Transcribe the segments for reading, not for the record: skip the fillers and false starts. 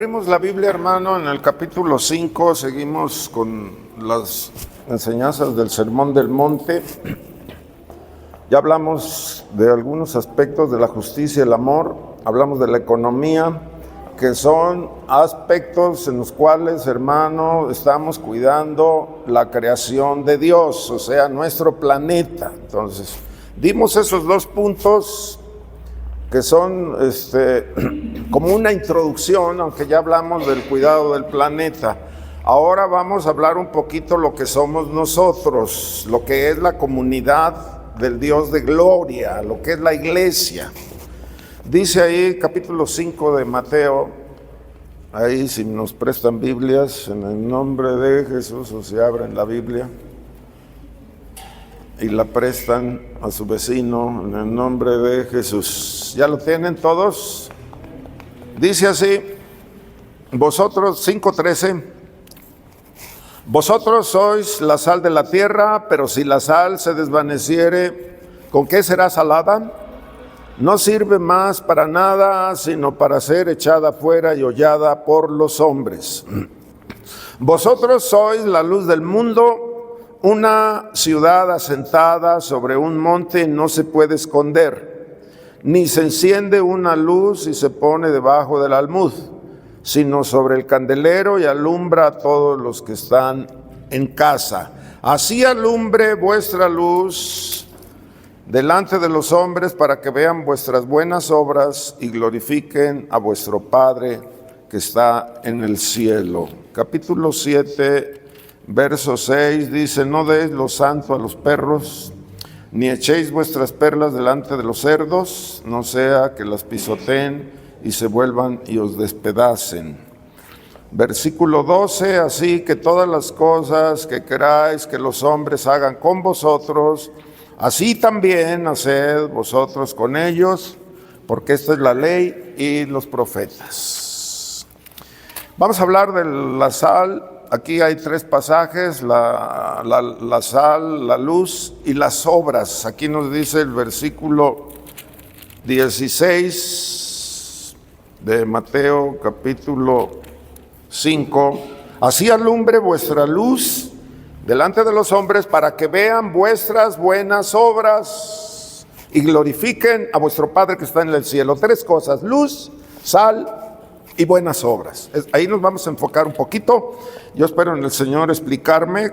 Abrimos la Biblia, hermano, en el capítulo 5, seguimos con las enseñanzas del Sermón del Monte. Ya hablamos de algunos aspectos de la justicia y el amor, hablamos de la economía, que son aspectos en los cuales, hermano, estamos cuidando la creación de Dios, o sea, nuestro planeta. Entonces, dimos esos dos puntos que son como una introducción, aunque ya hablamos del cuidado del planeta. Ahora vamos a hablar un poquito lo que somos nosotros, lo que es la comunidad del Dios de gloria, lo que es la iglesia. Dice ahí, capítulo 5 de Mateo, ahí si nos prestan Biblias, en el nombre de Jesús, o se abren la Biblia y la prestan a su vecino en el nombre de Jesús. ¿Ya lo tienen todos? Dice así, vosotros, 5:13, vosotros sois la sal de la tierra, pero si la sal se desvaneciere, ¿con qué será salada? No sirve más para nada, sino para ser echada fuera y hollada por los hombres. Vosotros sois la luz del mundo. Una ciudad asentada sobre un monte no se puede esconder, ni se enciende una luz y se pone debajo del almud, sino sobre el candelero y alumbra a todos los que están en casa. Así alumbre vuestra luz delante de los hombres, para que vean vuestras buenas obras y glorifiquen a vuestro Padre que está en el cielo. Capítulo 7. Verso 6 dice, no deis lo santo a los perros, ni echéis vuestras perlas delante de los cerdos, no sea que las pisoteen y se vuelvan y os despedacen. Versículo 12, así que todas las cosas que queráis que los hombres hagan con vosotros, así también haced vosotros con ellos, porque esta es la ley y los profetas. Vamos a hablar de la sal. Aquí hay tres pasajes, la sal, la luz y las obras. Aquí nos dice el versículo 16 de Mateo capítulo 5. Así alumbre vuestra luz delante de los hombres, para que vean vuestras buenas obras y glorifiquen a vuestro Padre que está en el cielo. Tres cosas: luz, sal y buenas obras. Ahí nos vamos a enfocar un poquito. Yo espero en el Señor explicarme.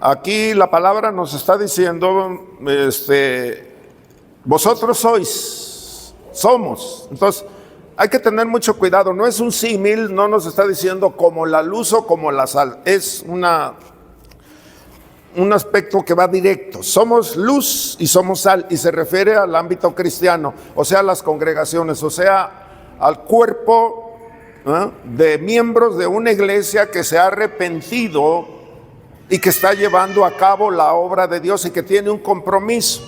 Aquí la palabra nos está diciendo, vosotros somos. Entonces, hay que tener mucho cuidado. No es un símil, no nos está diciendo como la luz o como la sal. Es un aspecto que va directo. Somos luz y somos sal, y se refiere al ámbito cristiano, o sea, a las congregaciones, o sea, al cuerpo de miembros de una iglesia que se ha arrepentido y que está llevando a cabo la obra de Dios y que tiene un compromiso.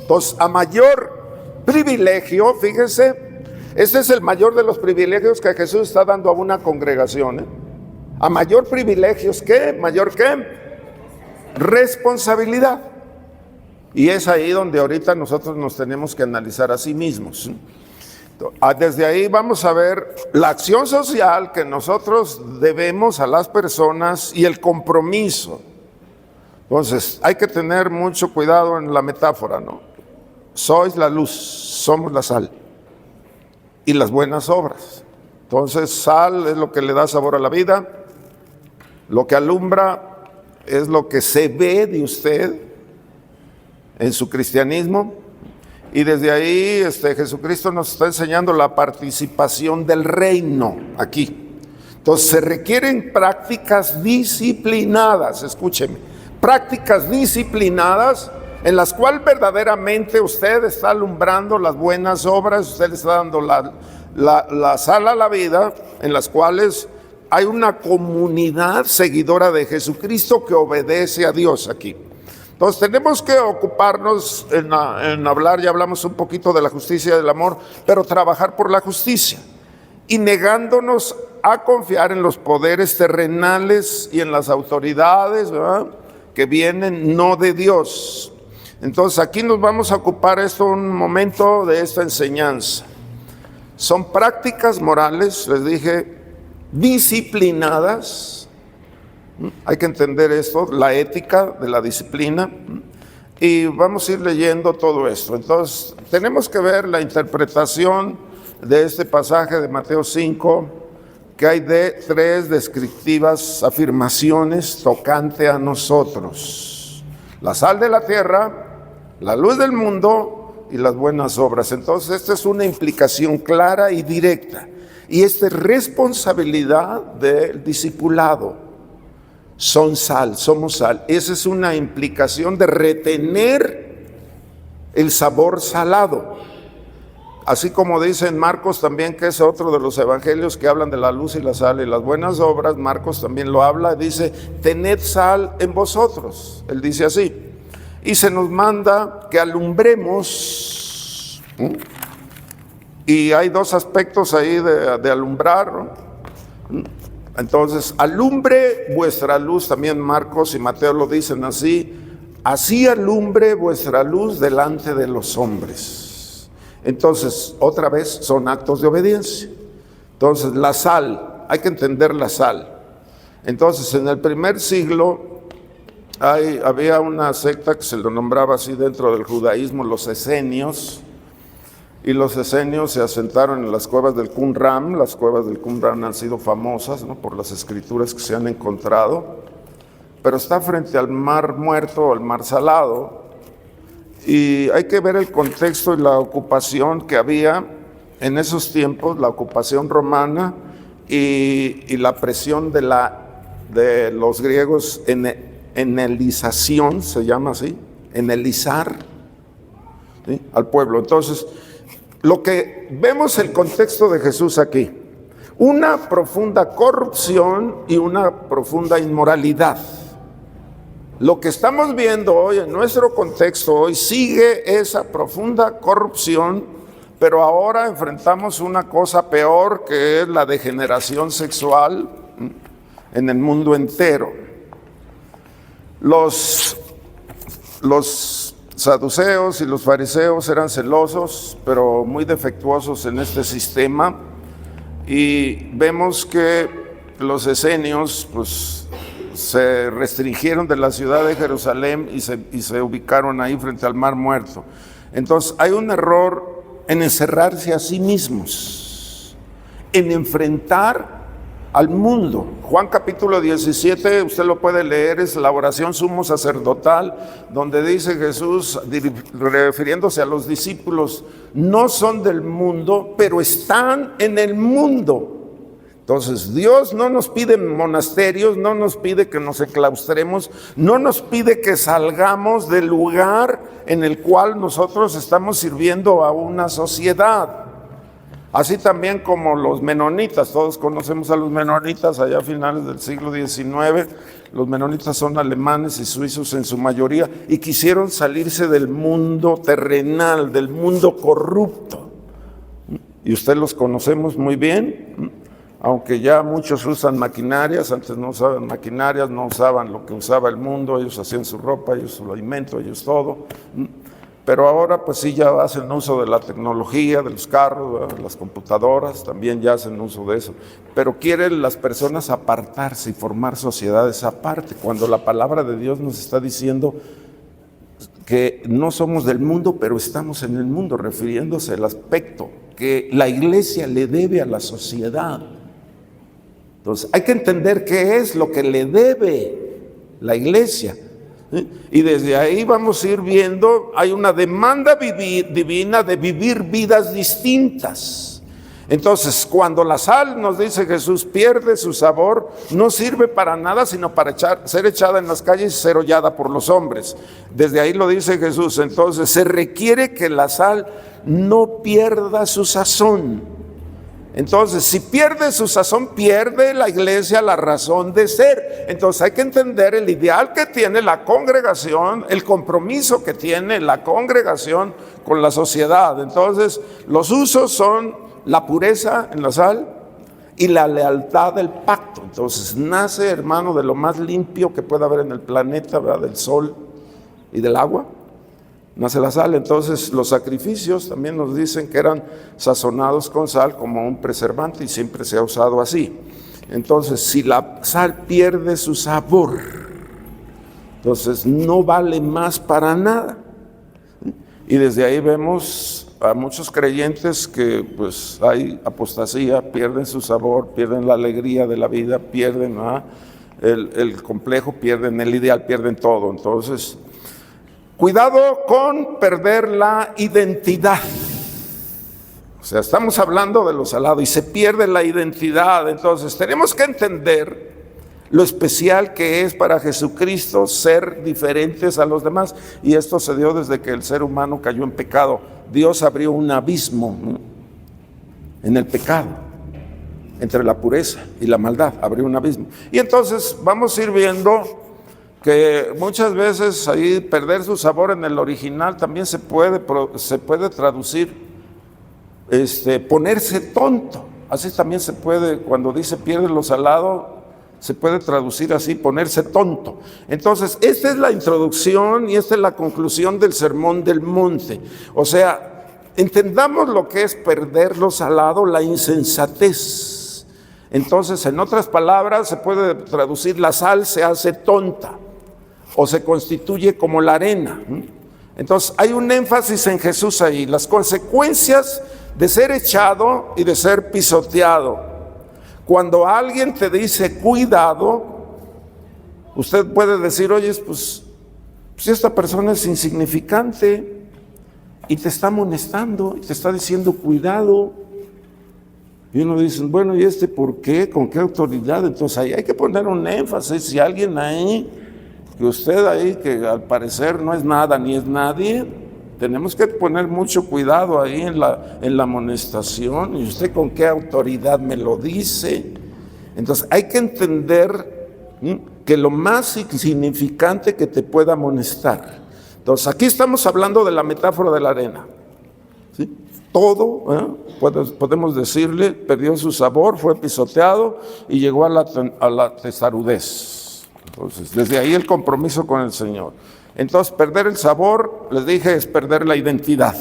Entonces, a mayor privilegio, fíjese, este es el mayor de los privilegios que Jesús está dando a una congregación. A mayor privilegios, ¿qué? Mayor ¿qué? Responsabilidad. Y es ahí donde ahorita nosotros nos tenemos que analizar a sí mismos. Desde ahí vamos a ver la acción social que nosotros debemos a las personas y el compromiso. Entonces, hay que tener mucho cuidado en la metáfora, ¿no? Sois la luz, somos la sal y las buenas obras. Entonces, sal es lo que le da sabor a la vida, lo que alumbra es lo que se ve de usted en su cristianismo. Y desde ahí Jesucristo nos está enseñando la participación del reino aquí. Entonces se requieren prácticas disciplinadas, escúcheme, prácticas disciplinadas en las cuales verdaderamente usted está alumbrando las buenas obras, usted le está dando la sal a la vida, en las cuales hay una comunidad seguidora de Jesucristo que obedece a Dios aquí. Entonces tenemos que ocuparnos en hablar, ya hablamos un poquito de la justicia y del amor, pero trabajar por la justicia y negándonos a confiar en los poderes terrenales y en las autoridades, ¿verdad?, que vienen no de Dios. Entonces aquí nos vamos a ocupar un momento de esta enseñanza. son prácticas morales, les dije, disciplinadas. Hay que entender esto, la ética de la disciplina. Y vamos a ir leyendo todo esto. Entonces, tenemos que ver la interpretación de este pasaje de Mateo 5, que hay de 3 descriptivas afirmaciones tocante a nosotros: la sal de la tierra, la luz del mundo y las buenas obras. Entonces, esta es una implicación clara y directa. Y esta es responsabilidad del discipulado. Son sal, somos sal. Esa es una implicación de retener el sabor salado. Así como dice en Marcos también, que es otro de los evangelios que hablan de la luz y la sal y las buenas obras, Marcos también lo habla, dice, tened sal en vosotros. Él dice así. Y se nos manda que alumbremos. Y hay 2 aspectos ahí de alumbrar, ¿no? Entonces, alumbre vuestra luz, también Marcos y Mateo lo dicen así, así alumbre vuestra luz delante de los hombres. Entonces, otra vez son actos de obediencia. Entonces, la sal, hay que entender la sal. Entonces, en el primer siglo había una secta que se lo nombraba así dentro del judaísmo, los esenios. Y los esenios se asentaron en las cuevas del Qumran. Las cuevas del Qumran han sido famosas, ¿no?, por las escrituras que se han encontrado, pero está frente al Mar Muerto, al Mar Salado, y hay que ver el contexto y la ocupación que había en esos tiempos, la ocupación romana y la presión de los griegos enelización, se llama así, enelizar, ¿sí?, al pueblo. Entonces, lo que vemos el contexto de Jesús aquí, una profunda corrupción y una profunda inmoralidad. Lo que estamos viendo hoy en nuestro contexto hoy sigue esa profunda corrupción, pero ahora enfrentamos una cosa peor, que es la degeneración sexual en el mundo entero. Los saduceos y los fariseos eran celosos, pero muy defectuosos en este sistema, y vemos que los esenios pues se restringieron de la ciudad de Jerusalén y se ubicaron ahí frente al Mar Muerto. Entonces hay un error en encerrarse a sí mismos, en enfrentar al mundo. Juan capítulo 17, usted lo puede leer, es la oración sumo sacerdotal, donde dice Jesús, refiriéndose a los discípulos, no son del mundo, pero están en el mundo. Entonces, Dios no nos pide monasterios, no nos pide que nos enclaustremos, no nos pide que salgamos del lugar en el cual nosotros estamos sirviendo a una sociedad. Así también como los menonitas, todos conocemos a los menonitas allá a finales del siglo XIX. Los menonitas son alemanes y suizos en su mayoría y quisieron salirse del mundo terrenal, del mundo corrupto. Y usted los conocemos muy bien, aunque ya muchos usan maquinarias. Antes no usaban maquinarias, no usaban lo que usaba el mundo, ellos hacían su ropa, ellos su alimento, ellos todo. Pero ahora pues sí, ya hacen uso de la tecnología, de los carros, de las computadoras, también ya hacen uso de eso. Pero quieren las personas apartarse y formar sociedades aparte, cuando la palabra de Dios nos está diciendo que no somos del mundo, pero estamos en el mundo, refiriéndose al aspecto que la iglesia le debe a la sociedad. Entonces hay que entender qué es lo que le debe la iglesia. Y desde ahí vamos a ir viendo, hay una demanda divina de vivir vidas distintas. Entonces, cuando la sal, nos dice Jesús, pierde su sabor, no sirve para nada, sino para ser echada en las calles y ser hollada por los hombres. Desde ahí lo dice Jesús. Entonces, se requiere que la sal no pierda su sazón. Entonces, si pierde su sazón, pierde la iglesia la razón de ser. Entonces hay que entender el ideal que tiene la congregación, el compromiso que tiene la congregación con la sociedad. Entonces, los usos son la pureza en la sal y la lealtad del pacto. Entonces, nace, hermano, de lo más limpio que pueda haber en el planeta, ¿verdad?, del sol y del agua. nace la sal. Entonces los sacrificios también nos dicen que eran sazonados con sal como un preservante y siempre se ha usado así. Entonces si la sal pierde su sabor, entonces no vale más para nada. Y desde ahí vemos a muchos creyentes que pues hay apostasía, pierden su sabor, pierden la alegría de la vida, pierden el complejo, pierden el ideal, pierden todo. Entonces, cuidado con perder la identidad. O sea, estamos hablando de lo salado y se pierde la identidad. Entonces, tenemos que entender lo especial que es para Jesucristo ser diferentes a los demás. Y esto se dio desde que el ser humano cayó en pecado. Dios abrió un abismo, ¿no?, en el pecado, entre la pureza y la maldad, abrió un abismo. Y entonces vamos a ir viendo que muchas veces ahí perder su sabor en el original también se puede traducir ponerse tonto. Así también se puede, cuando dice pierde lo salado, se puede traducir así, ponerse tonto. Entonces, esta es la introducción y esta es la conclusión del Sermón del Monte. O sea, entendamos lo que es perder lo salado, la insensatez. Entonces, en otras palabras, se puede traducir: la sal se hace tonta o se constituye como la arena. Entonces, hay un énfasis en Jesús ahí, las consecuencias de ser echado y de ser pisoteado. Cuando alguien te dice cuidado, usted puede decir: oye, pues si esta persona es insignificante y te está amonestando y te está diciendo cuidado, y uno dice: bueno, ¿y por qué? ¿Con qué autoridad? Entonces ahí hay que poner un énfasis. Si alguien ahí, que usted ahí, que al parecer no es nada ni es nadie, tenemos que poner mucho cuidado ahí en la amonestación. ¿Y usted con qué autoridad me lo dice? Entonces hay que entender que lo más significante que te pueda amonestar. Entonces aquí estamos hablando de la metáfora de la arena, ¿sí? Todo, podemos decirle, perdió su sabor, fue pisoteado y llegó a la testarudez. Entonces desde ahí el compromiso con el Señor. Entonces, perder el sabor, les dije, es perder la identidad.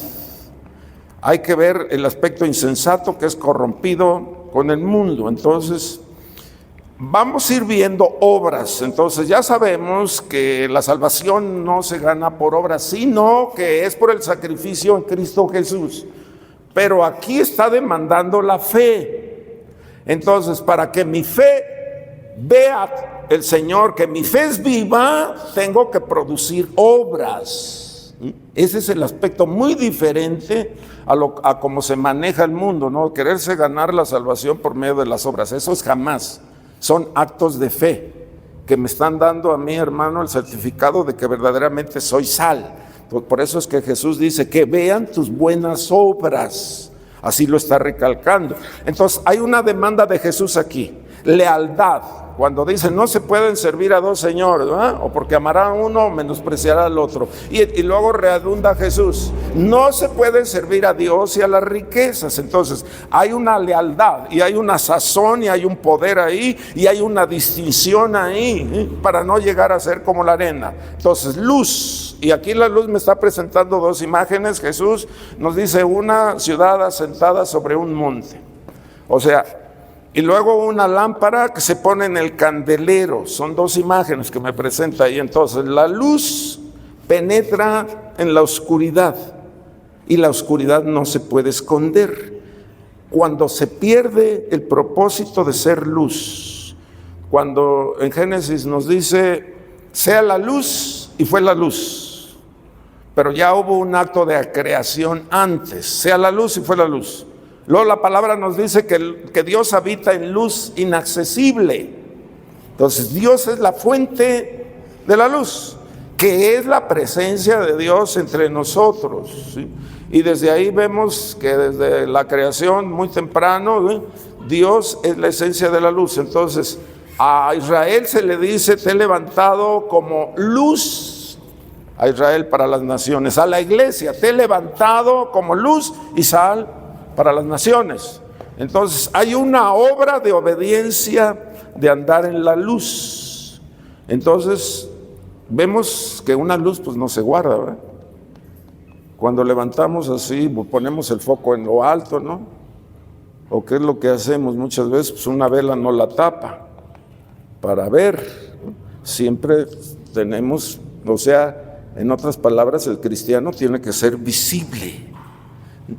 Hay que ver el aspecto insensato que es corrompido con el mundo. Entonces, vamos a ir viendo obras. Entonces, ya sabemos que la salvación no se gana por obras, sino que es por el sacrificio en Cristo Jesús. Pero aquí está demandando la fe. Entonces, para que mi fe vea el Señor, que mi fe es viva, tengo que producir obras. Ese es el aspecto muy diferente a cómo se maneja el mundo, ¿no? Quererse ganar la salvación por medio de las obras. Eso es jamás. Son actos de fe que me están dando a mí, hermano, el certificado de que verdaderamente soy sal. Por eso es que Jesús dice que vean tus buenas obras. Así lo está recalcando. Entonces hay una demanda de Jesús aquí: lealtad. Cuando dice no se pueden servir a dos señores, o porque amará a uno o menospreciará al otro. Y luego redunda Jesús: no se pueden servir a Dios y a las riquezas. Entonces hay una lealtad y hay una sazón y hay un poder ahí y hay una distinción ahí, para no llegar a ser como la arena. Entonces, luz. Y aquí la luz me está presentando dos imágenes. Jesús nos dice una ciudad asentada sobre un monte. O sea, y luego una lámpara que se pone en el candelero. Son dos imágenes que me presenta ahí. Entonces, la luz penetra en la oscuridad y la oscuridad no se puede esconder. Cuando se pierde el propósito de ser luz, cuando en Génesis nos dice sea la luz, y fue la luz, pero ya hubo un acto de creación antes, sea la luz y fue la luz. Luego la palabra nos dice que Dios habita en luz inaccesible. Entonces Dios es la fuente de la luz, que es la presencia de Dios entre nosotros, ¿sí? Y desde ahí vemos que desde la creación muy temprano, Dios es la esencia de la luz. Entonces a Israel se le dice: te he levantado como luz a Israel para las naciones. A la iglesia: te he levantado como luz y sal para las naciones. Entonces hay una obra de obediencia, de andar en la luz. Entonces vemos que una luz pues no se guarda, ¿verdad? Cuando levantamos así, ponemos el foco en lo alto, ¿no? ¿O qué es lo que hacemos muchas veces? Pues una vela no la tapa para ver. Siempre tenemos, o sea, en otras palabras, el cristiano tiene que ser visible.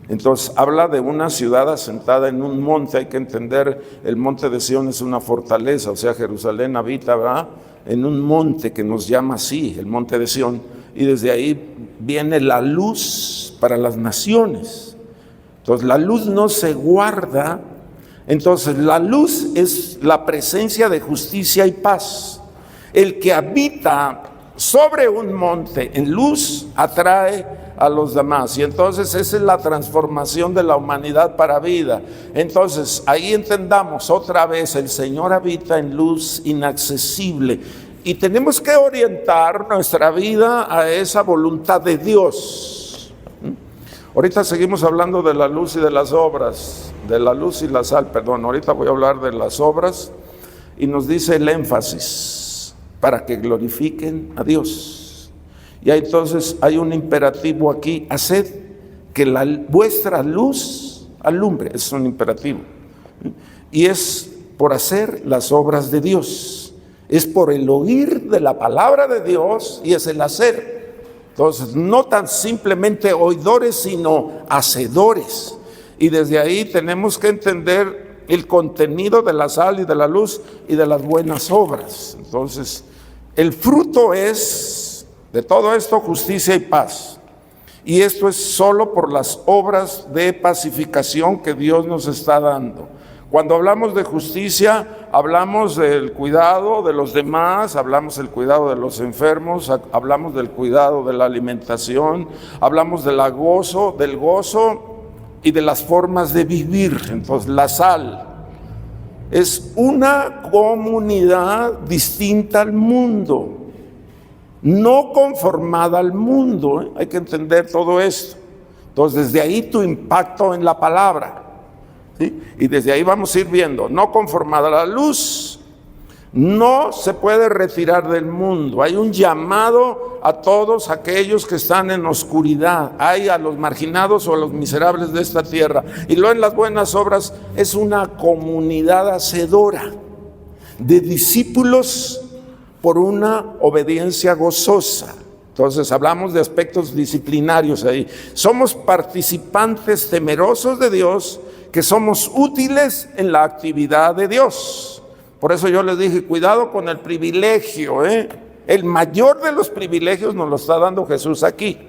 Entonces habla de una ciudad asentada en un monte. Hay que entender, el monte de Sión es una fortaleza, o sea, Jerusalén habita, ¿verdad?, en un monte que nos llama así, el monte de Sión, y desde ahí viene la luz para las naciones. Entonces la luz no se guarda. Entonces la luz es la presencia de justicia y paz. El que habita sobre un monte en luz atrae a los demás, y entonces esa es la transformación de la humanidad para vida. Entonces ahí entendamos otra vez, el Señor habita en luz inaccesible, y tenemos que orientar nuestra vida a esa voluntad de Dios. Ahorita seguimos hablando de la luz y de las obras, de la luz y la sal, perdón, ahorita voy a hablar de las obras, y nos dice el énfasis, para que glorifiquen a Dios. Y entonces hay un imperativo aquí: haced que vuestra luz alumbre. Es un imperativo. Y es por hacer las obras de Dios. Es por el oír de la palabra de Dios y es el hacer. Entonces, no tan simplemente oidores, sino hacedores. Y desde ahí tenemos que entender el contenido de la sal y de la luz y de las buenas obras. Entonces, el fruto es de todo esto justicia y paz. Y esto es solo por las obras de pacificación que Dios nos está dando. Cuando hablamos de justicia, hablamos del cuidado de los demás, hablamos del cuidado de los enfermos, hablamos del cuidado de la alimentación, hablamos del gozo y de las formas de vivir. Entonces, la sal es una comunidad distinta al mundo, no conformada al mundo. Hay que entender todo esto. Entonces, desde ahí tu impacto en la palabra, ¿sí? Y desde ahí vamos a ir viendo, no conformada a la luz, no se puede retirar del mundo. Hay un llamado a todos aquellos que están en oscuridad, hay a los marginados o a los miserables de esta tierra. Y luego en las buenas obras es una comunidad hacedora de discípulos por una obediencia gozosa. Entonces hablamos de aspectos disciplinarios ahí. Somos participantes temerosos de Dios, que somos útiles en la actividad de Dios. Por eso yo les dije, cuidado con el privilegio, El mayor de los privilegios nos lo está dando Jesús aquí.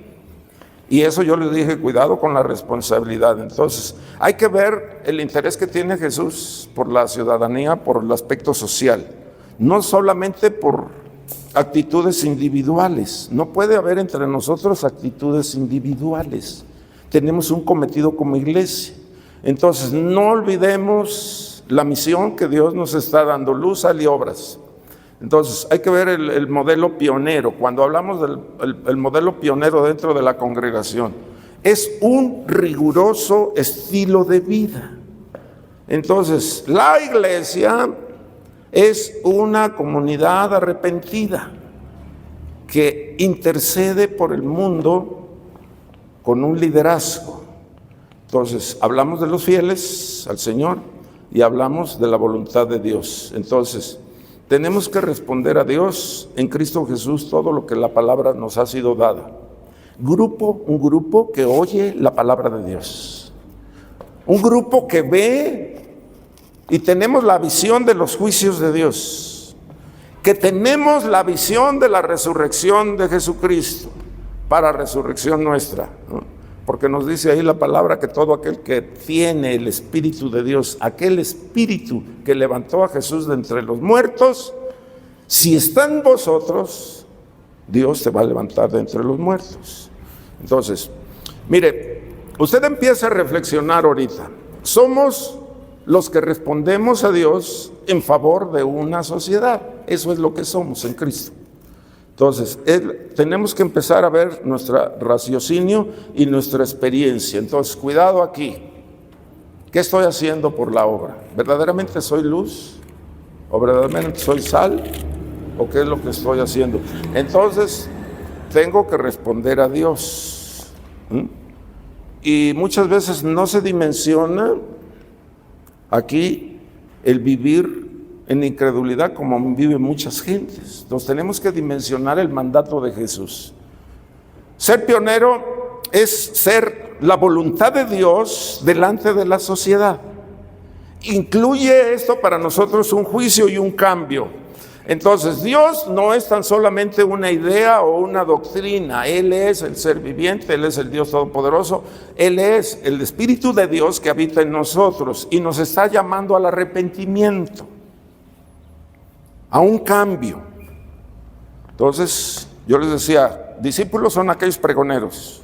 Y eso yo les dije, cuidado con la responsabilidad. Entonces hay que ver el interés que tiene Jesús por la ciudadanía, por el aspecto social. No solamente por actitudes individuales. No puede haber entre nosotros actitudes individuales. Tenemos un cometido como iglesia. Entonces, no olvidemos la misión que Dios nos está dando, luz, sal y obras. Entonces, hay que ver el modelo pionero. Cuando hablamos del modelo pionero dentro de la congregación, es un riguroso estilo de vida. Entonces, la iglesia es una comunidad arrepentida que intercede por el mundo con un liderazgo. Entonces, hablamos de los fieles al Señor y hablamos de la voluntad de Dios. Entonces, tenemos que responder a Dios en Cristo Jesús todo lo que la palabra nos ha sido dada. Un grupo que oye la palabra de Dios. Un grupo que ve y tenemos la visión de los juicios de Dios, que tenemos la visión de la resurrección de Jesucristo para resurrección nuestra, ¿no? Porque nos dice ahí la palabra que todo aquel que tiene el Espíritu de Dios, aquel Espíritu que levantó a Jesús de entre los muertos, si está en vosotros, Dios te va a levantar de entre los muertos. Entonces, mire, usted empieza a reflexionar ahorita. Somos los que respondemos a Dios en favor de una sociedad. Eso es lo que somos en Cristo. Entonces, tenemos que empezar a ver nuestro raciocinio y nuestra experiencia. Entonces, cuidado aquí. ¿Qué estoy haciendo por la obra? ¿Verdaderamente soy luz? ¿O verdaderamente soy sal? ¿O qué es lo que estoy haciendo? Entonces, tengo que responder a Dios. Y muchas veces no se dimensiona aquí el vivir en incredulidad como viven muchas gentes. Entonces tenemos que dimensionar el mandato de Jesús. Ser pionero es ser la voluntad de Dios delante de la sociedad. Incluye esto para nosotros un juicio y un cambio. Entonces, Dios no es tan solamente una idea o una doctrina. Él es el ser viviente, Él es el Dios Todopoderoso. Él es el Espíritu de Dios que habita en nosotros y nos está llamando al arrepentimiento, a un cambio. Entonces, yo les decía, discípulos son aquellos pregoneros,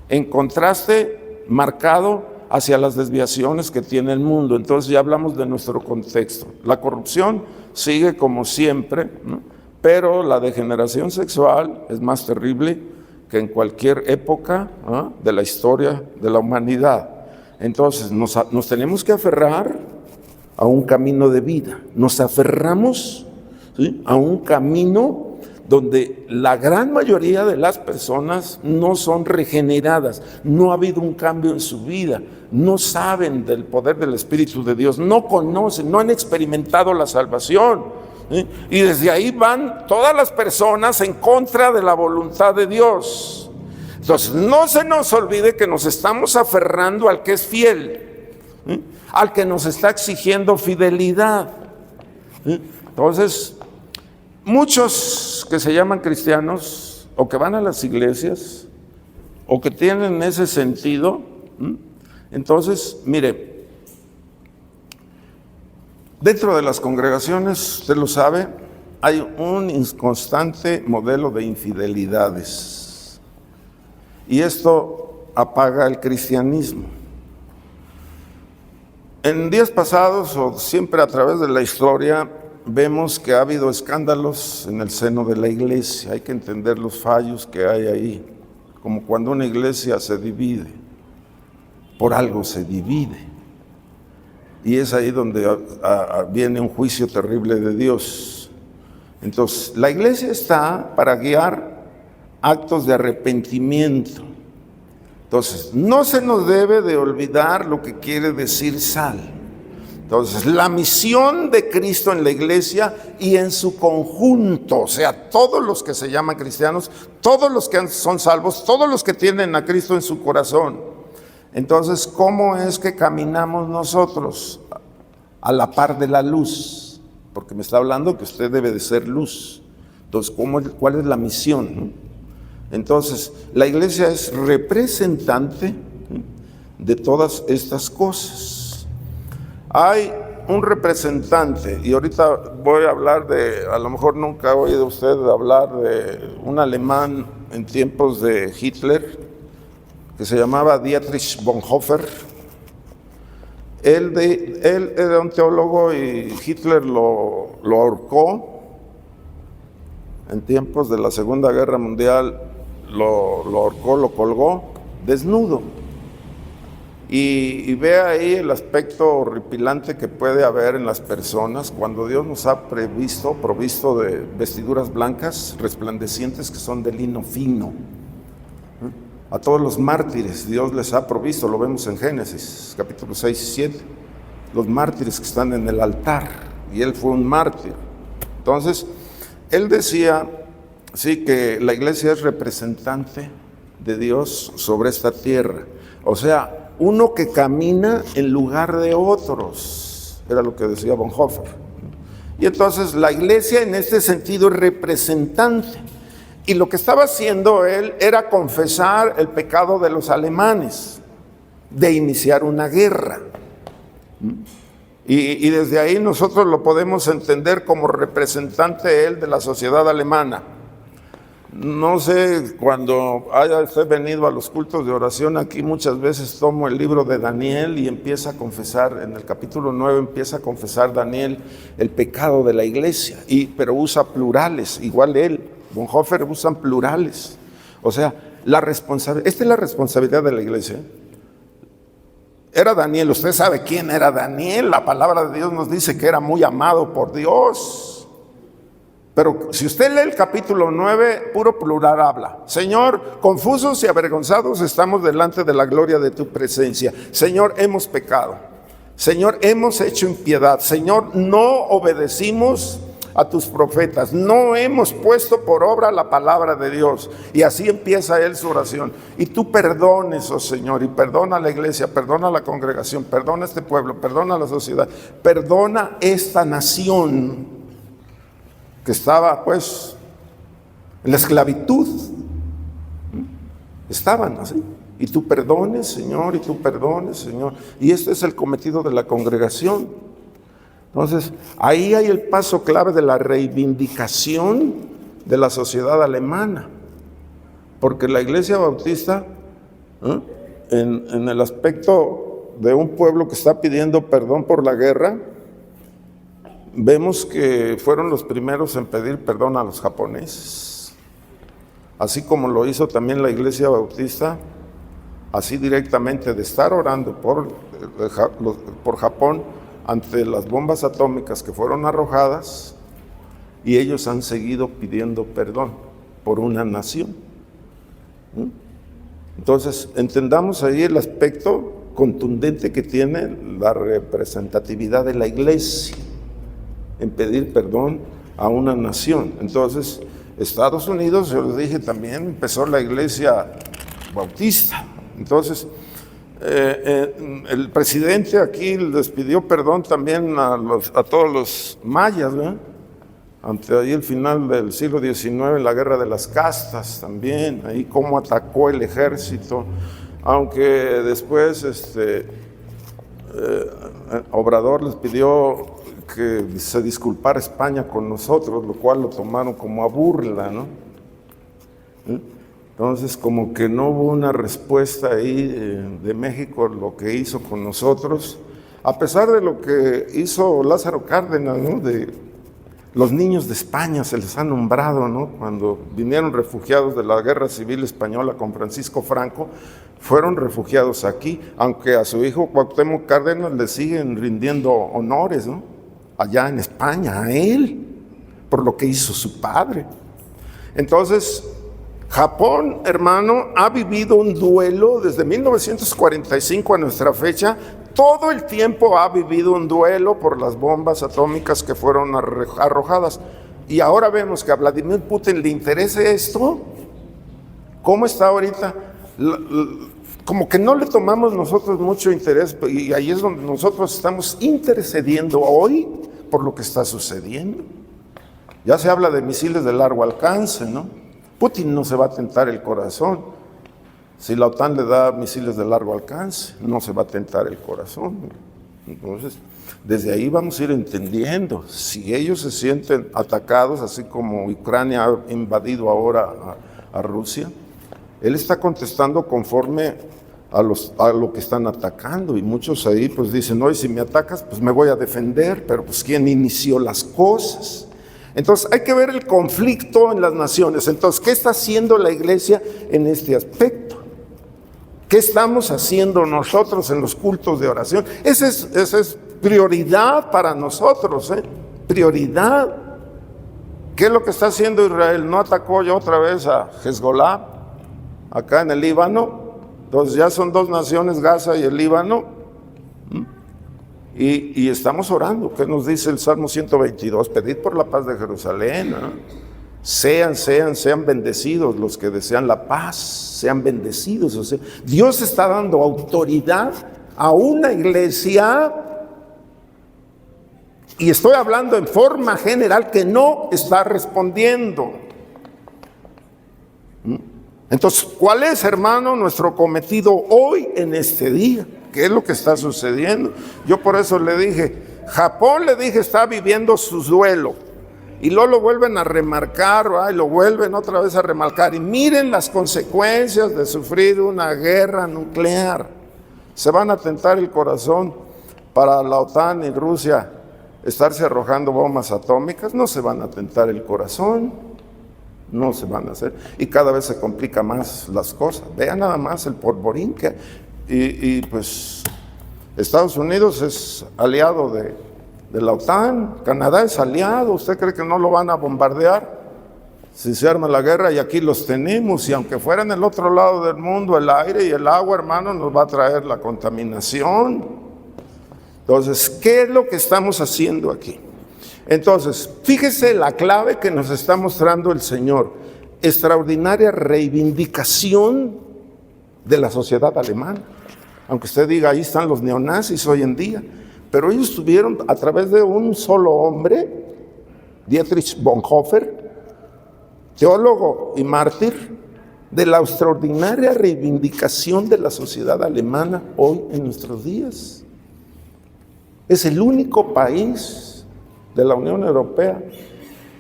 en contraste marcado hacia las desviaciones que tiene el mundo. Entonces ya hablamos de nuestro contexto. La corrupción sigue como siempre, ¿no? Pero la degeneración sexual es más terrible que en cualquier época, ¿no?, de la historia de la humanidad. Entonces nos tenemos que aferrar a un camino de vida. Nos aferramos, ¿sí?, a un camino donde la gran mayoría de las personas no son regeneradas, no ha habido un cambio en su vida, no saben del poder del Espíritu de Dios, no conocen, no han experimentado la salvación, ¿sí? Y desde ahí van todas las personas en contra de la voluntad de Dios. Entonces, no se nos olvide que nos estamos aferrando al que es fiel, ¿sí?, al que nos está exigiendo fidelidad, ¿sí? Entonces, muchos que se llaman cristianos o que van a las iglesias o que tienen ese sentido, entonces, mire, dentro de las congregaciones, usted lo sabe, hay un constante modelo de infidelidades y esto apaga el cristianismo. En días pasados o siempre a través de la historia vemos que ha habido escándalos en el seno de la iglesia. Hay que entender los fallos que hay ahí, como cuando una iglesia se divide, por algo se divide, y es ahí donde viene un juicio terrible de Dios. Entonces, la iglesia está para guiar actos de arrepentimiento. Entonces, no se nos debe de olvidar lo que quiere decir sal. Entonces, la misión de Cristo en la iglesia y en su conjunto, o sea, todos los que se llaman cristianos, todos los que son salvos, todos los que tienen a Cristo en su corazón. Entonces, ¿cómo es que caminamos nosotros? A la par de la luz, porque me está hablando que usted debe de ser luz. Entonces, ¿cuál es la misión? Entonces, la iglesia es representante de todas estas cosas. Hay un representante, y ahorita voy a hablar de, a lo mejor nunca ha oído usted hablar de un alemán en tiempos de Hitler, que se llamaba Dietrich Bonhoeffer. Él era un teólogo y Hitler lo ahorcó en tiempos de la Segunda Guerra Mundial, lo ahorcó, lo colgó desnudo. Y ve ahí el aspecto horripilante que puede haber en las personas cuando Dios nos ha provisto de vestiduras blancas, resplandecientes, que son de lino fino. A todos los mártires Dios les ha provisto, lo vemos en Génesis, capítulos 6 y 7, los mártires que están en el altar, y él fue un mártir. Entonces, él decía, sí, que la iglesia es representante de Dios sobre esta tierra. O sea, uno que camina en lugar de otros, era lo que decía Bonhoeffer. Y entonces la iglesia en este sentido es representante. Y lo que estaba haciendo él era confesar el pecado de los alemanes, de iniciar una guerra. Y desde ahí nosotros lo podemos entender como representante él de la sociedad alemana. No sé, cuando haya usted venido a los cultos de oración aquí, muchas veces tomo el libro de Daniel y empieza a confesar, en el capítulo 9 empieza a confesar Daniel el pecado de la iglesia, pero usa plurales, igual él, Bonhoeffer, usan plurales. O sea, esta es la responsabilidad de la iglesia. Era Daniel, usted sabe quién era Daniel, la palabra de Dios nos dice que era muy amado por Dios. Pero si usted lee el capítulo 9, puro plural habla. Señor, confusos y avergonzados estamos delante de la gloria de tu presencia. Señor, hemos pecado. Señor, hemos hecho impiedad. Señor, no obedecimos a tus profetas. No hemos puesto por obra la palabra de Dios. Y así empieza él su oración. Y tú perdones, oh Señor, y perdona a la iglesia, perdona a la congregación, perdona a este pueblo, perdona a la sociedad, perdona esta nación que estaba pues en la esclavitud. Estaban así. Y tú perdones, Señor, y tú perdones, Señor. Y este es el cometido de la congregación. Entonces, ahí hay el paso clave de la reivindicación de la sociedad alemana. Porque la Iglesia Bautista, en el aspecto de un pueblo que está pidiendo perdón por la guerra, vemos que fueron los primeros en pedir perdón a los japoneses, así como lo hizo también la Iglesia Bautista, así directamente de estar orando por Japón ante las bombas atómicas que fueron arrojadas, y ellos han seguido pidiendo perdón por una nación. Entonces, entendamos ahí el aspecto contundente que tiene la representatividad de la Iglesia en pedir perdón a una nación. Entonces, Estados Unidos, yo les dije también, empezó la Iglesia Bautista. Entonces, el presidente aquí les pidió perdón también a todos los mayas, ¿verdad? Ante ahí el final del siglo XIX, la guerra de las castas también, ahí cómo atacó el ejército, aunque después Obrador les pidió que se disculpara España con nosotros, lo cual lo tomaron como a burla, ¿no? Entonces, como que no hubo una respuesta ahí de México lo que hizo con nosotros, a pesar de lo que hizo Lázaro Cárdenas, ¿no? De los niños de España se les ha nombrado, ¿no? Cuando vinieron refugiados de la Guerra Civil Española con Francisco Franco, fueron refugiados aquí, aunque a su hijo Cuauhtémoc Cárdenas le siguen rindiendo honores, ¿no? Allá en España, a él, por lo que hizo su padre. Entonces, Japón, hermano, ha vivido un duelo desde 1945 a nuestra fecha. Todo el tiempo ha vivido un duelo por las bombas atómicas que fueron arrojadas. Y ahora vemos que a Vladimir Putin le interesa esto. ¿Cómo está ahorita? Como que no le tomamos nosotros mucho interés, y ahí es donde nosotros estamos intercediendo hoy por lo que está sucediendo. Ya se habla de misiles de largo alcance, ¿no? Putin no se va a tentar el corazón. Si la OTAN le da misiles de largo alcance, no se va a tentar el corazón. Entonces, desde ahí vamos a ir entendiendo. Si ellos se sienten atacados, así como Ucrania ha invadido ahora a Rusia, él está contestando conforme a lo que están atacando. Y muchos ahí pues dicen, oye, si me atacas, pues me voy a defender. Pero pues ¿quién inició las cosas? Entonces hay que ver el conflicto en las naciones. Entonces, ¿qué está haciendo la iglesia en este aspecto? ¿Qué estamos haciendo nosotros en los cultos de oración? Esa es prioridad para nosotros, prioridad. ¿Qué es lo que está haciendo Israel? ¿No atacó ya otra vez a Hezbollah acá en el Líbano? Entonces ya son dos naciones, Gaza y el Líbano. Y estamos orando. ¿Qué nos dice el Salmo 122? Pedid por la paz de Jerusalén, ¿no? Sean bendecidos los que desean la paz, sean bendecidos. O sea, Dios está dando autoridad a una iglesia, y estoy hablando en forma general, que no está respondiendo. Entonces, ¿cuál es, hermano, nuestro cometido hoy en este día? ¿Qué es lo que está sucediendo? Yo por eso le dije, Japón, le dije, está viviendo su duelo. Y luego lo vuelven a remarcar, y lo vuelven otra vez a remarcar. Y miren las consecuencias de sufrir una guerra nuclear. Se van a tentar el corazón para la OTAN y Rusia estarse arrojando bombas atómicas. No se van a tentar el corazón, no se van a hacer. Y cada vez se complican más las cosas. Vean nada más el polvorín que... Y pues Estados Unidos es aliado de la OTAN. Canadá es aliado. ¿Usted cree que no lo van a bombardear si se arma la guerra? Y aquí los tenemos. Y aunque fuera en el otro lado del mundo, el aire y el agua, hermano, nos va a traer la contaminación. Entonces, ¿qué es lo que estamos haciendo aquí? Entonces, fíjese la clave que nos está mostrando el Señor. Extraordinaria reivindicación de la sociedad alemana. Aunque usted diga, ahí están los neonazis hoy en día. Pero ellos tuvieron, a través de un solo hombre, Dietrich Bonhoeffer, teólogo y mártir, de la extraordinaria reivindicación de la sociedad alemana hoy en nuestros días. Es el único país de la Unión Europea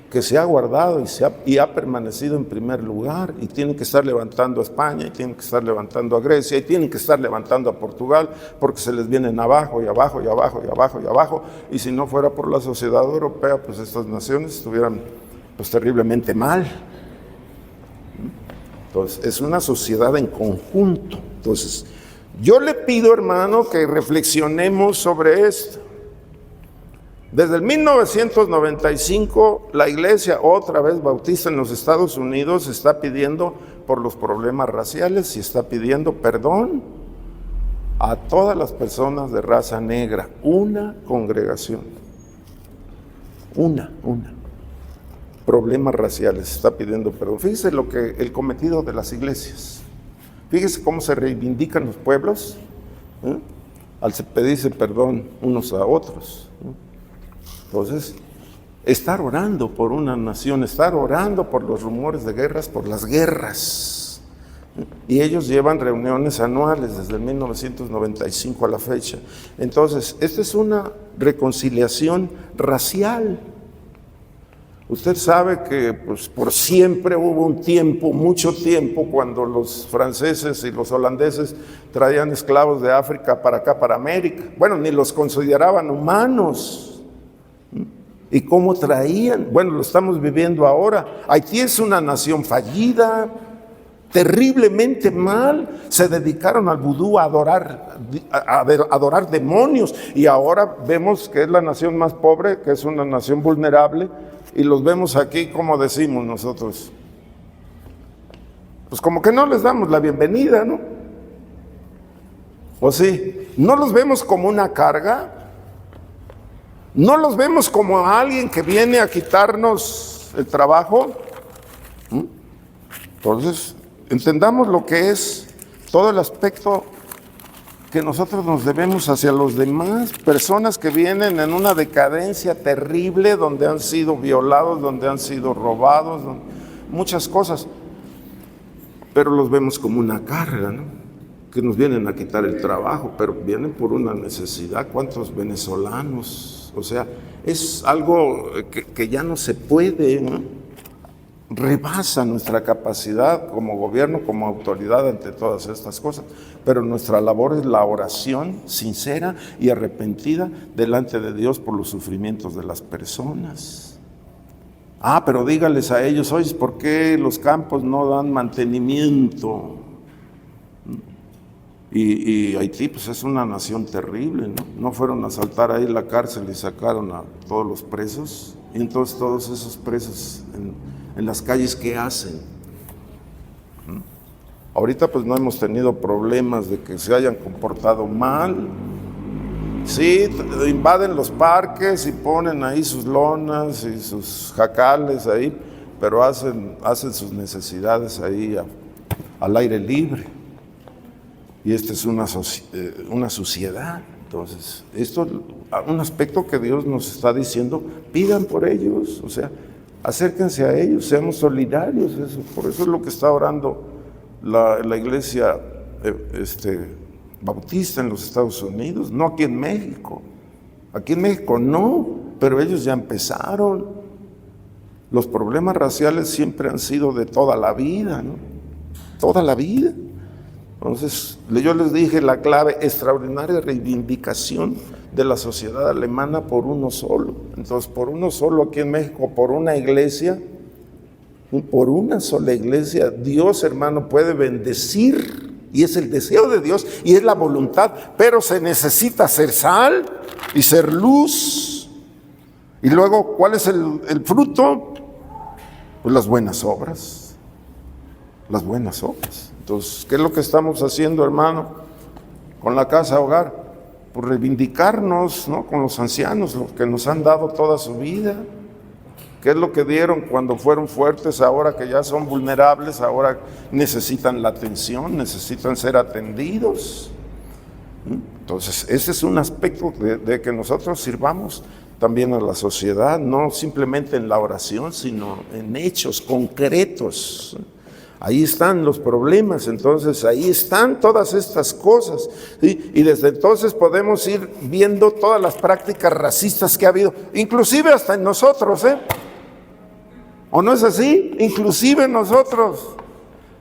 que se ha guardado y ha permanecido en primer lugar, y tienen que estar levantando a España, y tienen que estar levantando a Grecia, y tienen que estar levantando a Portugal, porque se les vienen abajo y abajo y abajo y abajo y abajo, y si no fuera por la sociedad europea, pues estas naciones estuvieran pues terriblemente mal. Entonces, es una sociedad en conjunto. Entonces, yo le pido, hermano, que reflexionemos sobre esto. Desde el 1995, la iglesia, otra vez bautista en los Estados Unidos, está pidiendo por los problemas raciales y está pidiendo perdón a todas las personas de raza negra. Una congregación. Una. Problemas raciales, está pidiendo perdón. Fíjese el cometido de las iglesias. Fíjese cómo se reivindican los pueblos, al pedirse perdón unos a otros. Entonces, estar orando por una nación, estar orando por los rumores de guerras, por las guerras. Y ellos llevan reuniones anuales desde el 1995 a la fecha. Entonces, esta es una reconciliación racial. Usted sabe que pues, por siempre hubo un tiempo, mucho tiempo, cuando los franceses y los holandeses traían esclavos de África para acá, para América. Bueno, ni los consideraban humanos. ¿Y cómo traían? Bueno, lo estamos viviendo ahora. Haití es una nación fallida, terriblemente mal. Se dedicaron al vudú a adorar demonios. Y ahora vemos que es la nación más pobre, que es una nación vulnerable. Y los vemos aquí, como decimos nosotros, pues como que no les damos la bienvenida, ¿no? ¿O sí? ¿No los vemos como una carga? ¿No los vemos como alguien que viene a quitarnos el trabajo? Entonces, entendamos lo que es todo el aspecto que nosotros nos debemos hacia los demás, personas que vienen en una decadencia terrible, donde han sido violados, donde han sido robados, muchas cosas, pero los vemos como una carga, ¿no? Que nos vienen a quitar el trabajo, pero vienen por una necesidad. ¿Cuántos venezolanos? O sea, es algo que ya no se puede, ¿no? Rebasa nuestra capacidad como gobierno, como autoridad ante todas estas cosas. Pero nuestra labor es la oración sincera y arrepentida delante de Dios por los sufrimientos de las personas. Pero dígales a ellos, oye, ¿por qué los campos no dan mantenimiento? Y Haití, pues es una nación terrible, ¿no? No fueron a asaltar ahí la cárcel y sacaron a todos los presos. Y entonces todos esos presos en las calles, ¿qué hacen? Ahorita pues no hemos tenido problemas de que se hayan comportado mal. Sí, invaden los parques y ponen ahí sus lonas y sus jacales ahí, pero hacen sus necesidades ahí al aire libre. Y esta es una suciedad. Entonces, esto es un aspecto que Dios nos está diciendo, pidan por ellos, o sea, acérquense a ellos, seamos solidarios. Por eso es lo que está orando la iglesia bautista en los Estados Unidos, no aquí en México. Aquí en México no, pero ellos ya empezaron. Los problemas raciales siempre han sido de toda la vida, ¿no? Toda la vida. Entonces, yo les dije la clave, extraordinaria reivindicación de la sociedad alemana por uno solo. Entonces, por uno solo aquí en México, por una iglesia, por una sola iglesia, Dios, hermano, puede bendecir. Y es el deseo de Dios y es la voluntad, pero se necesita ser sal y ser luz. Y luego, ¿cuál es el fruto? Pues las buenas obras. Las buenas obras. Entonces, ¿qué es lo que estamos haciendo, hermano, con la casa hogar? Pues reivindicarnos, ¿no?, con los ancianos, los que nos han dado toda su vida. ¿Qué es lo que dieron cuando fueron fuertes? Ahora que ya son vulnerables, ahora necesitan la atención, necesitan ser atendidos. Entonces, ese es un aspecto de que nosotros sirvamos también a la sociedad, no simplemente en la oración, sino en hechos concretos. Ahí están los problemas, entonces ahí están todas estas cosas, ¿sí? Y desde entonces podemos ir viendo todas las prácticas racistas que ha habido, inclusive hasta en nosotros, ¿o no es así? Inclusive nosotros.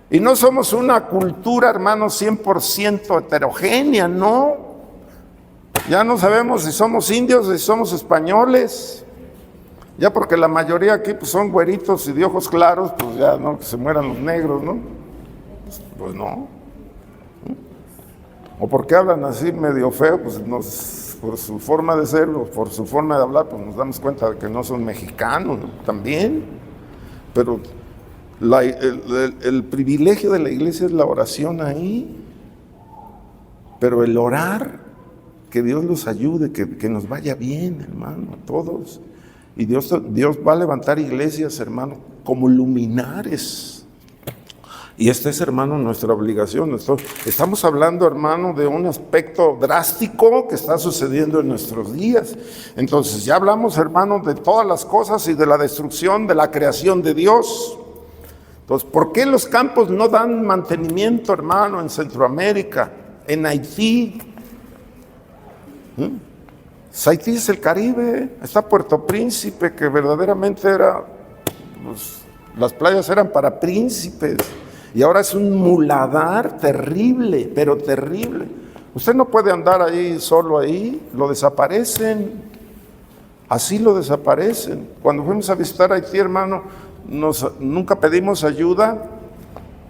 Y no somos una cultura, hermanos, 100% heterogénea, no. Ya no sabemos si somos indios o si somos españoles. Ya porque la mayoría aquí pues, son güeritos y de ojos claros, pues ya no, que se mueran los negros, ¿no? Pues no. O porque hablan así medio feo, pues por su forma de ser o por su forma de hablar, pues nos damos cuenta de que no son mexicanos, ¿no? También. Pero el privilegio de la iglesia es la oración ahí. Pero el orar, que Dios los ayude, que nos vaya bien, hermano, a todos. Y Dios va a levantar iglesias, hermano, como luminares. Y esta es, hermano, nuestra obligación. Estamos hablando, hermano, de un aspecto drástico que está sucediendo en nuestros días. Entonces, ya hablamos, hermano, de todas las cosas y de la destrucción de la creación de Dios. Entonces, ¿por qué los campos no dan mantenimiento, hermano, en Centroamérica, en Haití? Haití es el Caribe, está Puerto Príncipe, que verdaderamente era, pues, las playas eran para príncipes, y ahora es un muladar terrible, pero terrible. Usted no puede andar ahí solo ahí, lo desaparecen, así lo desaparecen. Cuando fuimos a visitar Haití, hermano, nunca pedimos ayuda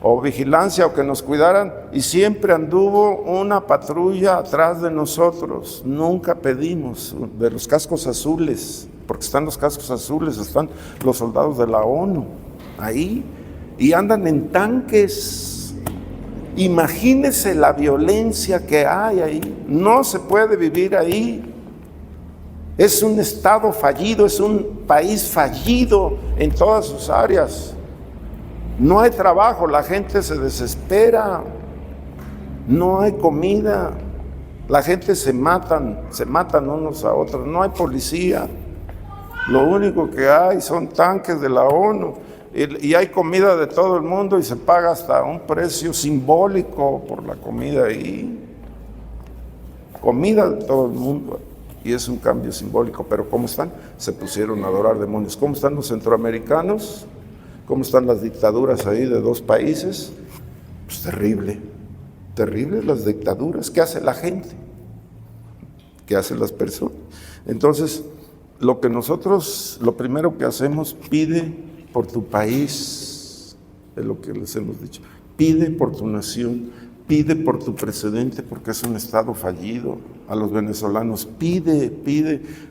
o vigilancia o que nos cuidaran, y siempre anduvo una patrulla atrás de nosotros. Nunca pedimos de los cascos azules, porque están los cascos azules, están los soldados de la ONU ahí, y andan en tanques. Imagínese la violencia que hay ahí. No se puede vivir ahí. Es un estado fallido, es un país fallido en todas sus áreas. No hay trabajo, la gente se desespera, no hay comida, la gente se matan unos a otros, no hay policía, lo único que hay son tanques de la ONU y hay comida de todo el mundo y se paga hasta un precio simbólico por la comida ahí, comida de todo el mundo. Y es un cambio simbólico, pero ¿cómo están? Se pusieron a adorar demonios. ¿Cómo están los centroamericanos? ¿Cómo están las dictaduras ahí de dos países? Pues terrible, terribles las dictaduras. ¿Qué hace la gente? ¿Qué hacen las personas? Entonces, lo primero que hacemos, pide por tu país, es lo que les hemos dicho. Pide por tu nación, pide por tu presidente, porque es un estado fallido. A los venezolanos, pide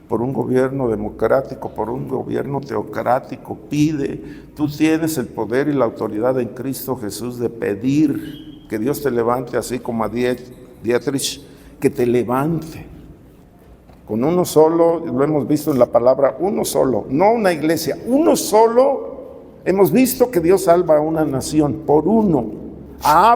por un gobierno democrático, por un gobierno teocrático, pide. Tú tienes el poder y la autoridad en Cristo Jesús de pedir que Dios te levante, así como a Dietrich, que te levante. Con uno solo, lo hemos visto en la palabra, uno solo, no una iglesia, uno solo, hemos visto que Dios salva a una nación por uno.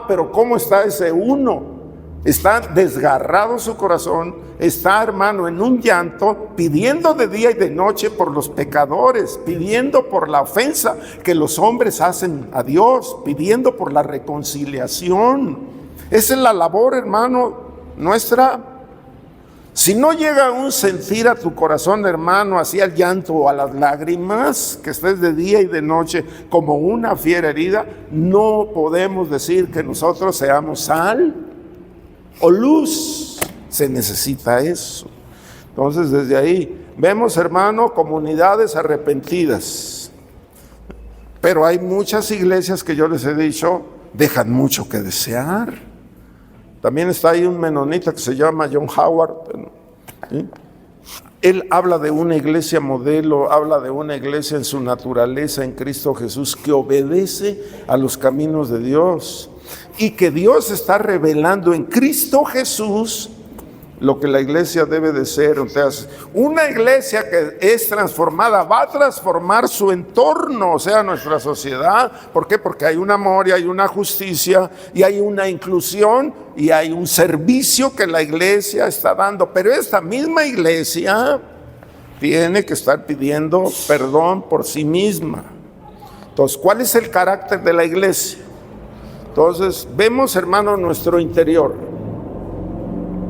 Pero ¿cómo está ese uno? Está desgarrado su corazón, está, hermano, en un llanto, pidiendo de día y de noche por los pecadores, pidiendo por la ofensa que los hombres hacen a Dios, pidiendo por la reconciliación. Esa es la labor, hermano, nuestra. Si no llega un sentir a tu corazón, hermano, así al llanto o a las lágrimas, que estés de día y de noche como una fiera herida, no podemos decir que nosotros seamos sal o luz. Se necesita eso. Entonces, desde ahí vemos, hermano, comunidades arrepentidas. Pero hay muchas iglesias que yo les he dicho, dejan mucho que desear. También está ahí un menonita que se llama John Howard, ¿sí? Él habla de una iglesia modelo, habla de una iglesia en su naturaleza en Cristo Jesús que obedece a los caminos de Dios y que Dios está revelando en Cristo Jesús lo que la iglesia debe de ser. Entonces, una iglesia que es transformada va a transformar su entorno, o sea, nuestra sociedad. ¿Por qué? Porque hay un amor y hay una justicia y hay una inclusión y hay un servicio que la iglesia está dando. Pero esta misma iglesia tiene que estar pidiendo perdón por sí misma. Entonces, ¿cuál es el carácter de la iglesia? Entonces, vemos, hermano, nuestro interior.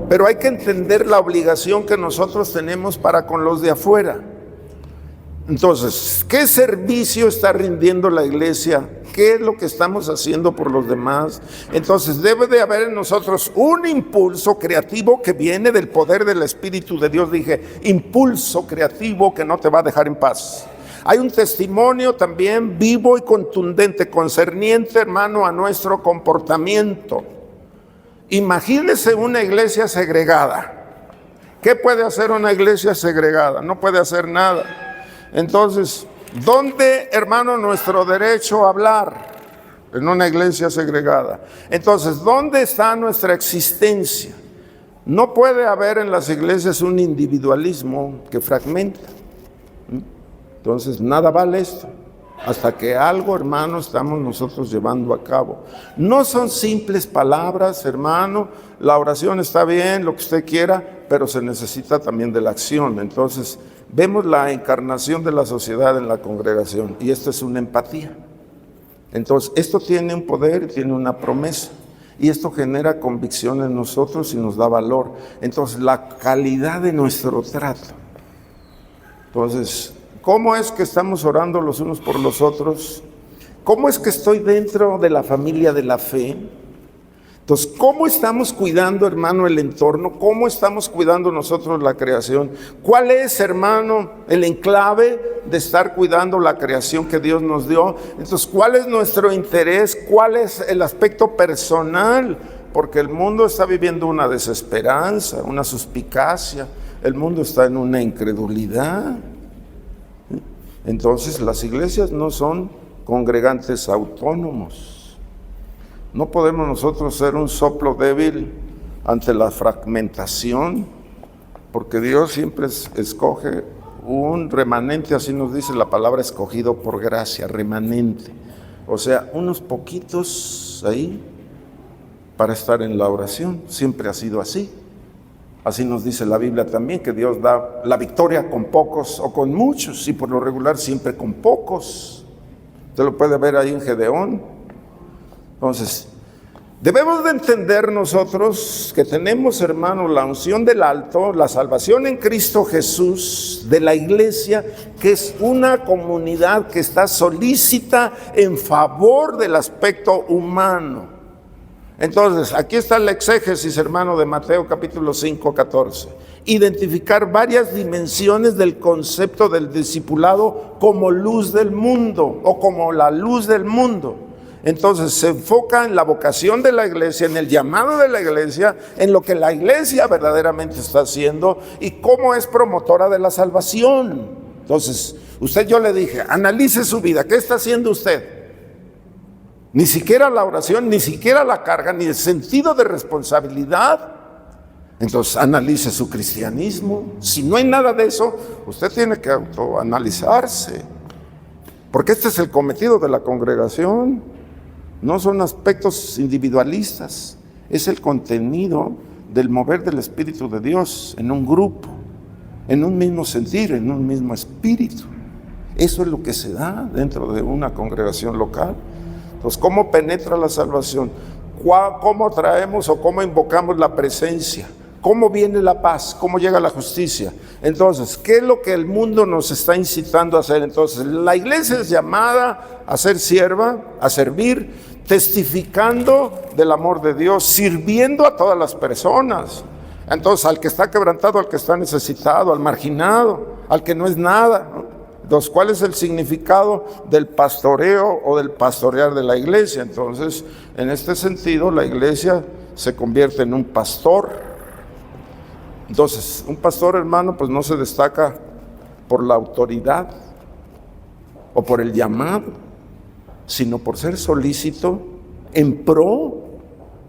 Pero hay que entender la obligación que nosotros tenemos para con los de afuera. Entonces, ¿qué servicio está rindiendo la iglesia? ¿Qué es lo que estamos haciendo por los demás? Entonces, debe de haber en nosotros un impulso creativo que viene del poder del Espíritu de Dios. Dije, impulso creativo que no te va a dejar en paz. Hay un testimonio también vivo y contundente, concerniente, hermano, a nuestro comportamiento. Imagínese una iglesia segregada. ¿Qué puede hacer una iglesia segregada? No puede hacer nada. Entonces, ¿dónde, hermano, nuestro derecho a hablar? En una iglesia segregada. Entonces, ¿dónde está nuestra existencia? No puede haber en las iglesias un individualismo que fragmenta. Entonces, nada vale esto. Hasta que algo, hermano, estamos nosotros llevando a cabo. No son simples palabras, hermano. La oración está bien, lo que usted quiera, pero se necesita también de la acción. Entonces, vemos la encarnación de la sociedad en la congregación, y esto es una empatía. Entonces, esto tiene un poder, tiene una promesa, y esto genera convicción en nosotros y nos da valor. Entonces, la calidad de nuestro trato. Entonces, ¿cómo es que estamos orando los unos por los otros? ¿Cómo es que estoy dentro de la familia de la fe? Entonces, ¿cómo estamos cuidando, hermano, el entorno? ¿Cómo estamos cuidando nosotros la creación? ¿Cuál es, hermano, el enclave de estar cuidando la creación que Dios nos dio? Entonces, ¿cuál es nuestro interés? ¿Cuál es el aspecto personal? Porque el mundo está viviendo una desesperanza, una suspicacia. El mundo está en una incredulidad. Entonces, las iglesias no son congregantes autónomos. No podemos nosotros ser un soplo débil ante la fragmentación, porque Dios siempre escoge un remanente, así nos dice la palabra, escogido por gracia, remanente. O sea, unos poquitos ahí para estar en la oración. Siempre ha sido así. Así nos dice la Biblia también, que Dios da la victoria con pocos o con muchos, y por lo regular siempre con pocos. Usted lo puede ver ahí en Gedeón. Entonces, debemos de entender nosotros que tenemos, hermanos, la unción del alto, la salvación en Cristo Jesús, de la iglesia, que es una comunidad que está solícita en favor del aspecto humano. Entonces, aquí está la exégesis, hermano, de Mateo capítulo 5, 14. Identificar varias dimensiones del concepto del discipulado como luz del mundo o como la luz del mundo. Entonces, se enfoca en la vocación de la iglesia, en el llamado de la iglesia, en lo que la iglesia verdaderamente está haciendo y cómo es promotora de la salvación. Entonces, yo le dije, analice su vida. ¿Qué está haciendo usted? Ni siquiera la oración, ni siquiera la carga, ni el sentido de responsabilidad. Entonces, analice su cristianismo. Si no hay nada de eso, usted tiene que autoanalizarse. Porque este es el cometido de la congregación. No son aspectos individualistas. Es el contenido del mover del Espíritu de Dios en un grupo, en un mismo sentir, en un mismo espíritu. Eso es lo que se da dentro de una congregación local. Entonces, ¿cómo penetra la salvación? ¿Cómo traemos o cómo invocamos la presencia? ¿Cómo viene la paz? ¿Cómo llega la justicia? Entonces, ¿qué es lo que el mundo nos está incitando a hacer? Entonces, la iglesia es llamada a ser sierva, a servir, testificando del amor de Dios, sirviendo a todas las personas. Entonces, al que está quebrantado, al que está necesitado, al marginado, al que no es nada, ¿no? Entonces, ¿cuál es el significado del pastoreo o del pastorear de la iglesia? Entonces, en este sentido, la iglesia se convierte en un pastor. Entonces, un pastor, hermano, pues no se destaca por la autoridad o por el llamado, sino por ser solícito en pro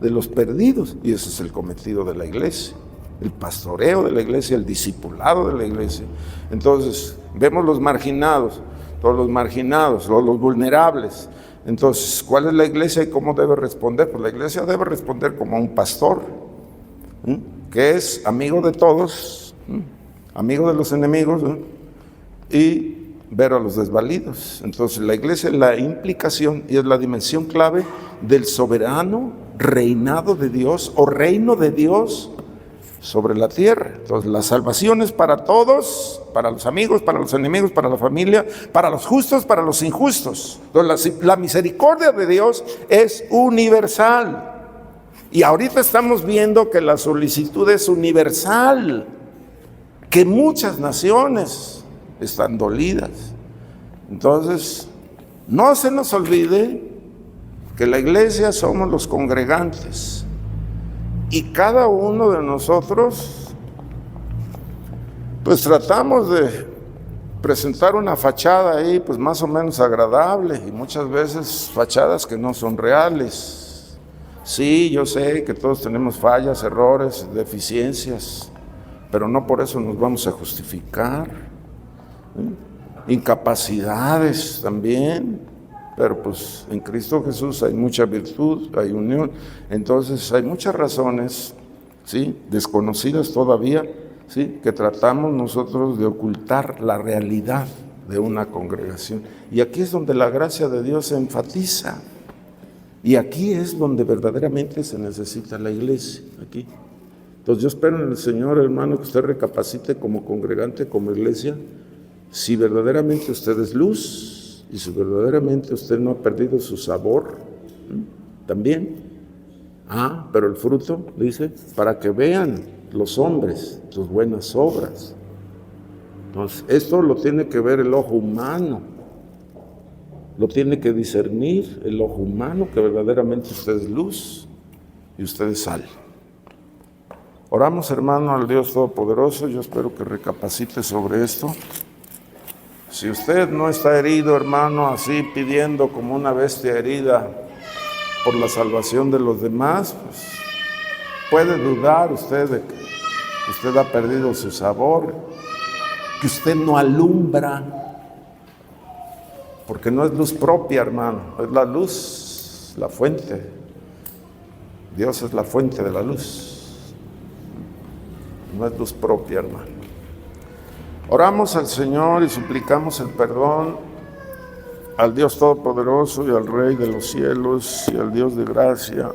de los perdidos. Y ese es el cometido de la iglesia, el pastoreo de la iglesia, el discipulado de la iglesia. Entonces, vemos los marginados, todos los vulnerables. Entonces, ¿cuál es la iglesia y cómo debe responder? Pues la iglesia debe responder como un pastor, que es amigo de todos, amigo de los enemigos, y ver a los desvalidos. Entonces la iglesia es la implicación y es la dimensión clave del soberano reinado de Dios o reino de Dios sobre la tierra. Entonces la salvación es para todos, para los amigos, para los enemigos, para la familia, para los justos, para los injustos. Entonces la misericordia de Dios es universal. Y ahorita estamos viendo que la solicitud es universal, que muchas naciones están dolidas. Entonces, no se nos olvide que la iglesia somos los congregantes y cada uno de nosotros pues tratamos de presentar una fachada ahí pues más o menos agradable y muchas veces fachadas que no son reales. Sí, yo sé que todos tenemos fallas, errores, deficiencias, pero no por eso nos vamos a justificar. Incapacidades también, pero pues en Cristo Jesús hay mucha virtud, hay unión. Entonces hay muchas razones, ¿sí?, desconocidas todavía, ¿sí?, que tratamos nosotros de ocultar la realidad de una congregación. Y aquí es donde la gracia de Dios se enfatiza. Y aquí es donde verdaderamente se necesita la iglesia, aquí. Entonces yo espero en el Señor, hermano, que usted recapacite como congregante, como iglesia, si verdaderamente usted es luz y si verdaderamente usted no ha perdido su sabor, también. Pero el fruto, dice, para que vean los hombres tus buenas obras. Entonces, esto lo tiene que ver el ojo humano. Lo tiene que discernir el ojo humano, que verdaderamente usted es luz y usted es sal. Oramos, hermano, al Dios Todopoderoso. Yo espero que recapacite sobre esto. Si usted no está herido, hermano, así pidiendo como una bestia herida por la salvación de los demás, pues puede dudar usted de que usted ha perdido su sabor, que usted no alumbra, porque no es luz propia, hermano, es la luz, la fuente. Dios es la fuente de la luz, no es luz propia, hermano. Oramos al Señor y suplicamos el perdón al Dios Todopoderoso y al Rey de los cielos y al Dios de gracia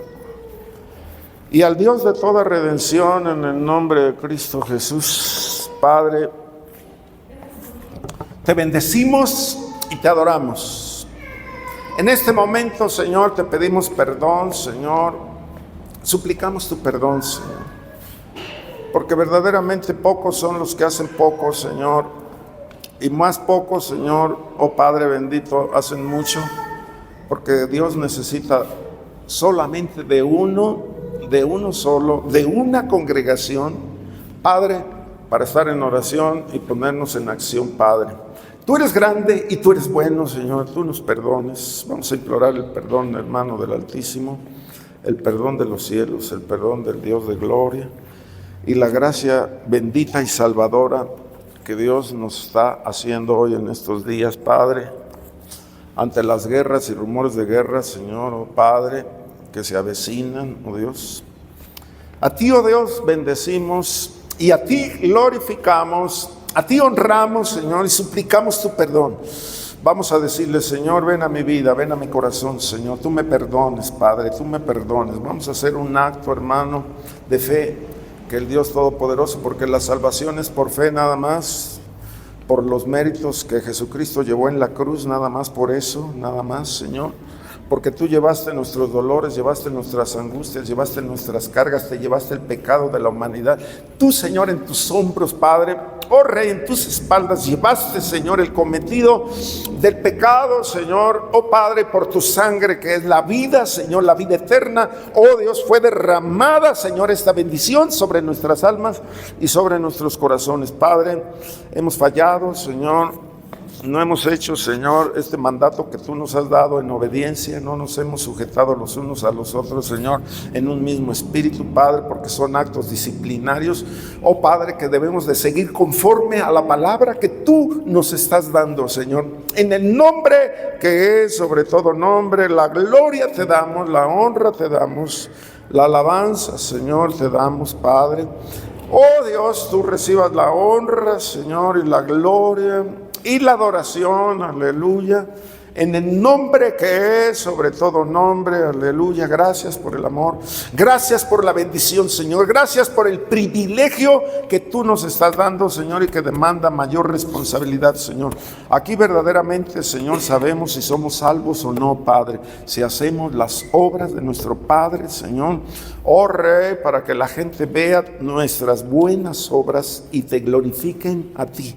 y al Dios de toda redención en el nombre de Cristo Jesús. Padre, te bendecimos y te adoramos. En este momento, Señor, te pedimos perdón, Señor. Suplicamos tu perdón, Señor. Porque verdaderamente pocos son los que hacen poco, Señor. Y más pocos, Señor, oh Padre bendito, hacen mucho. Porque Dios necesita solamente de uno solo, de una congregación, Padre, para estar en oración y ponernos en acción, Padre. Tú eres grande y tú eres bueno, Señor, tú nos perdones. Vamos a implorar el perdón, hermano, del Altísimo, el perdón de los cielos, el perdón del Dios de gloria y la gracia bendita y salvadora que Dios nos está haciendo hoy en estos días, Padre, ante las guerras y rumores de guerra, Señor, oh Padre, que se avecinan, oh Dios. A ti, oh Dios, bendecimos y a ti glorificamos. A ti honramos, Señor, y suplicamos tu perdón. Vamos a decirle, Señor, ven a mi vida, ven a mi corazón, Señor. Tú me perdones, Padre, tú me perdones. Vamos a hacer un acto, hermano, de fe, que el Dios Todopoderoso, porque la salvación es por fe nada más, por los méritos que Jesucristo llevó en la cruz, nada más por eso, nada más, Señor. Porque tú llevaste nuestros dolores, llevaste nuestras angustias, llevaste nuestras cargas, te llevaste el pecado de la humanidad. Tú, Señor, en tus hombros, Padre, Oh Rey, en tus espaldas llevaste, Señor, el cometido del pecado, Señor. Oh Padre, por tu sangre que es la vida, Señor, la vida eterna. Oh Dios, fue derramada, Señor, esta bendición sobre nuestras almas y sobre nuestros corazones. Padre, hemos fallado, Señor. No hemos hecho, Señor, este mandato que tú nos has dado en obediencia. No nos hemos sujetado los unos a los otros, Señor, en un mismo espíritu, Padre, porque son actos disciplinarios. Oh Padre, que debemos de seguir conforme a la palabra que tú nos estás dando, Señor. En el nombre que es sobre todo nombre, la gloria te damos, la honra te damos, la alabanza, Señor, te damos, Padre. Oh Dios, tú recibas la honra, Señor, y la gloria y la adoración, aleluya, en el nombre que es sobre todo nombre, aleluya. Gracias por el amor, gracias por la bendición, Señor, gracias por el privilegio que tú nos estás dando, Señor, y que demanda mayor responsabilidad, Señor. Aquí verdaderamente, Señor, sabemos si somos salvos o no, Padre, si hacemos las obras de nuestro Padre, Señor. Oh Rey, para que la gente vea nuestras buenas obras y te glorifiquen a ti.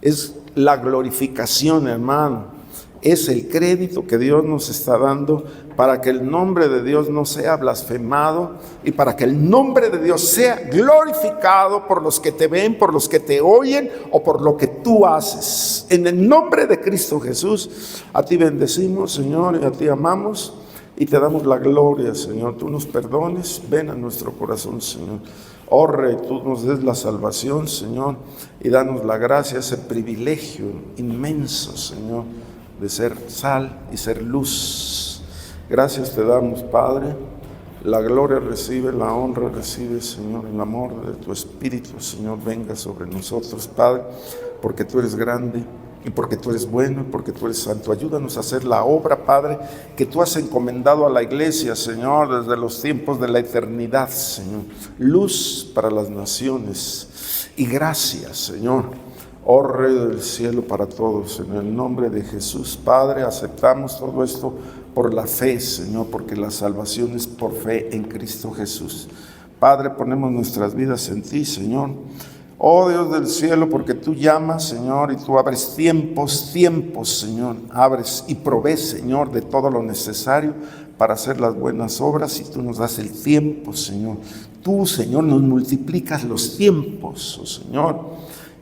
Es la glorificación, hermano, es el crédito que Dios nos está dando para que el nombre de Dios no sea blasfemado y para que el nombre de Dios sea glorificado por los que te ven, por los que te oyen o por lo que tú haces. En el nombre de Cristo Jesús, a ti bendecimos, Señor, y a ti amamos y te damos la gloria, Señor. Tú nos perdones, ven a nuestro corazón, Señor. Oh Rey, tú nos des la salvación, Señor, y danos la gracia, ese privilegio inmenso, Señor, de ser sal y ser luz. Gracias te damos, Padre. La gloria recibe, la honra recibe, Señor. El amor de tu Espíritu, Señor, venga sobre nosotros, Padre, porque tú eres grande y porque tú eres bueno y porque tú eres santo. Ayúdanos a hacer la obra, Padre, que tú has encomendado a la iglesia, Señor, desde los tiempos de la eternidad, Señor. Luz para las naciones y gracias, Señor. Oh Rey del cielo, para todos, en el nombre de Jesús, Padre, aceptamos todo esto por la fe, Señor, porque la salvación es por fe en Cristo Jesús. Padre, ponemos nuestras vidas en ti, Señor. Oh Dios del cielo, porque tú llamas, Señor, y tú abres tiempos, Señor, abres y provees, Señor, de todo lo necesario para hacer las buenas obras, y tú nos das el tiempo, Señor. Tú, Señor, nos multiplicas los tiempos, oh Señor,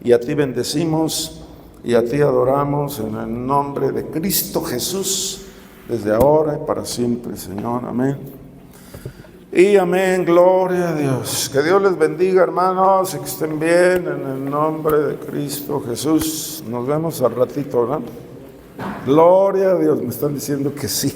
y a ti bendecimos y a ti adoramos en el nombre de Cristo Jesús, desde ahora y para siempre, Señor. Amén. Y amén, gloria a Dios. Que Dios les bendiga, hermanos, y que estén bien en el nombre de Cristo Jesús. Nos vemos al ratito, ¿verdad? Gloria a Dios, me están diciendo que sí.